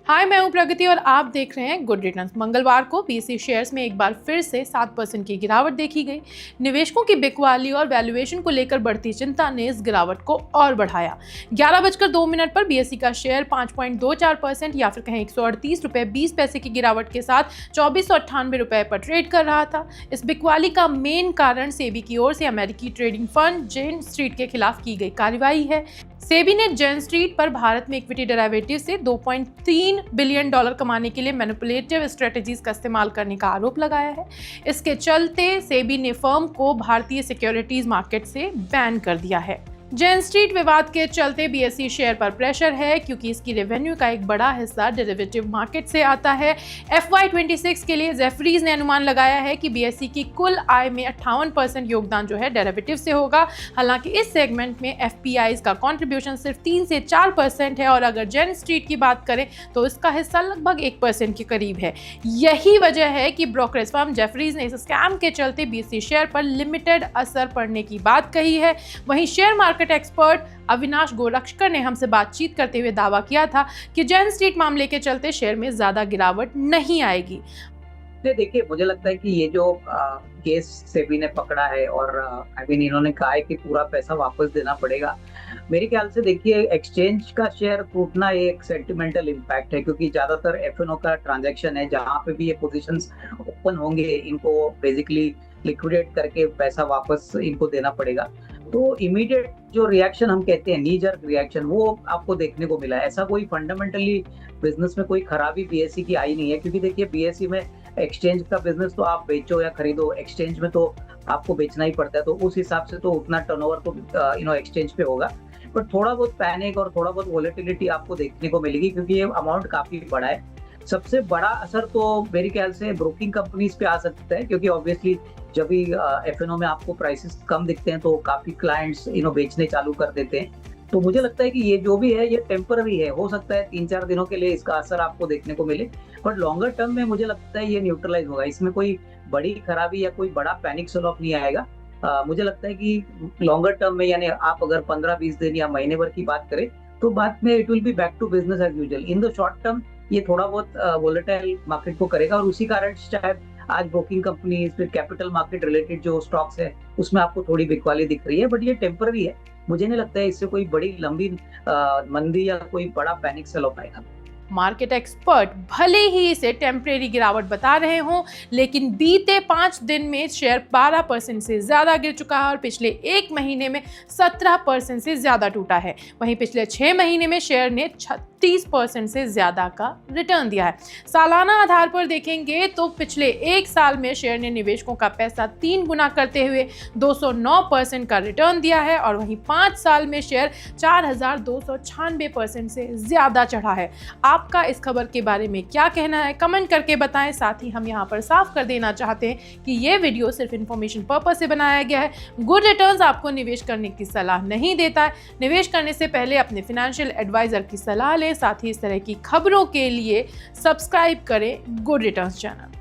हाय, मैं हूं प्रगति और आप देख रहे हैं गुड रिटर्न्स। मंगलवार को बीएसई शेयर्स में एक बार फिर से 7% की गिरावट देखी गई। निवेशकों की बिकवाली और वैल्यूएशन को लेकर बढ़ती चिंता ने इस गिरावट को और बढ़ाया। 11:02 पर बीएसई का शेयर 5.24% या फिर कहें 138 रुपये 20 पैसे की गिरावट के साथ 2498 रुपये पर ट्रेड कर रहा था। इस बिकवाली का मेन कारण सेबी की ओर से अमेरिकी ट्रेडिंग फंड जेन स्ट्रीट के खिलाफ की गई कार्रवाई है। सेबी ने जेन स्ट्रीट पर भारत में इक्विटी डेरिवेटिव से $2.3 बिलियन कमाने के लिए मैनिपुलेटिव स्ट्रेटजीज का इस्तेमाल करने का आरोप लगाया है। इसके चलते सेबी ने फर्म को भारतीय सिक्योरिटीज मार्केट से बैन कर दिया है। जेन स्ट्रीट विवाद के चलते बीएसई शेयर पर प्रेशर है क्योंकि इसकी रेवेन्यू का एक बड़ा हिस्सा डेरिवेटिव मार्केट से आता है। FY26 के लिए जेफरीज ने अनुमान लगाया है कि बीएसई की कुल आय में 58% योगदान जो है डेरिवेटिव से होगा। हालांकि इस सेगमेंट में एफपीआईज का कंट्रीब्यूशन सिर्फ 3 से 4% है और अगर जेन स्ट्रीट की बात करें तो इसका हिस्सा लगभग 1% के करीब है। यही वजह है कि ब्रोकरेज फर्म जेफरीज ने इस स्कैम के चलते बीएसई शेयर पर लिमिटेड असर पड़ने की बात कही है। वहीं share market expert Avinash Gorakshkar ने हमसे बातचीत करते हुए दावा किया था कि जेन स्ट्रीट मामले के चलते शेयर में ज्यादा गिरावट नहीं आएगी। देखिए, मुझे लगता है कि ये जो केस सेबी ने पकड़ा है और इन्होंने कहा है कि पूरा पैसा वापस देना पड़ेगा। मेरे ख्याल से देखिए, एक्सचेंज का शेयर टूटना एक सेंटिमेंटल इम्पैक्ट है क्योंकि ज्यादातर एफएनओ का ट्रांजैक्शन है जहां पे भी ये पोजीशंस ओपन होंगे, इनको बेसिकली लिक्विडेट करके पैसा वापस इनको देना पड़ेगा। तो इमीडिएट जो रिएक्शन हम कहते हैं, नी जर्क रिएक्शन, वो आपको देखने को मिला है। ऐसा कोई फंडामेंटली बिजनेस में कोई खराबी बीएसई की आई नहीं है क्योंकि देखिए, बीएसई में एक्सचेंज का बिजनेस तो आप बेचो या खरीदो, एक्सचेंज में तो आपको बेचना ही पड़ता है, तो उस हिसाब से तो उतना टर्नओवर तो एक्सचेंज पे होगा। बट थोड़ा बहुत पैनिक और थोड़ा बहुत वोलेटिलिटी आपको देखने को मिलेगी क्योंकि ये अमाउंट काफी बड़ा है। सबसे बड़ा असर तो मेरे ख्याल से ब्रोकिंग कंपनीज पे आ सकता है क्योंकि ऑब्वियसली जब भी एफएनओ में आपको प्राइसेस कम दिखते हैं तो काफी क्लाइंट्स बेचने चालू कर देते हैं। तो मुझे लगता है कि ये जो भी है ये टेम्पररी है, हो सकता है 3-4 दिनों के लिए इसका असर आपको देखने को मिले, बट लॉन्गर टर्म में मुझे लगता है ये न्यूट्रलाइज होगा। इसमें कोई बड़ी खराबी या कोई बड़ा पैनिक सेल ऑफ नहीं आएगा। मुझे लगता है कि लॉन्गर टर्म में, यानी आप अगर 15-20 दिन या महीने भर की बात करें तो बाद में it will be back to business as usual. In the short term ये थोड़ा बहुत वोलेटाइल मार्केट को करेगा और उसी कारण शायद आज ब्रोकिंग कंपनीज फिर कैपिटल मार्केट रिलेटेड जो स्टॉक्स है उसमें आपको थोड़ी बिकवाली दिख रही है, बट ये टेम्पररी है। मुझे नहीं लगता है इससे कोई बड़ी लंबी मंदी या कोई बड़ा पैनिक सेल ऑफ आएगा। मार्केट एक्सपर्ट भले ही इसे टेम्परेरी गिरावट बता रहे हों, लेकिन बीते 5 दिन में शेयर 12% से ज्यादा गिर चुका है और पिछले 1 महीने में 17% से ज्यादा टूटा है। वहीं पिछले 6 महीने में शेयर ने 36% से ज्यादा का रिटर्न दिया है। सालाना आधार पर देखेंगे तो पिछले 1 साल में शेयर ने निवेशकों का पैसा 3 गुना करते हुए 209% का रिटर्न दिया है और वहीं 5 साल में शेयर 4296% से ज्यादा चढ़ा है। आपका इस खबर के बारे में क्या कहना है, कमेंट करके बताएं। साथ ही हम यहाँ पर साफ कर देना चाहते हैं कि ये वीडियो सिर्फ इन्फॉर्मेशन पर्पज से बनाया गया है। गुड रिटर्न्स आपको निवेश करने की सलाह नहीं देता है। निवेश करने से पहले अपने फाइनेंशियल एडवाइजर की सलाह लें। साथ ही इस तरह की खबरों के लिए सब्सक्राइब करें गुड रिटर्न्स चैनल।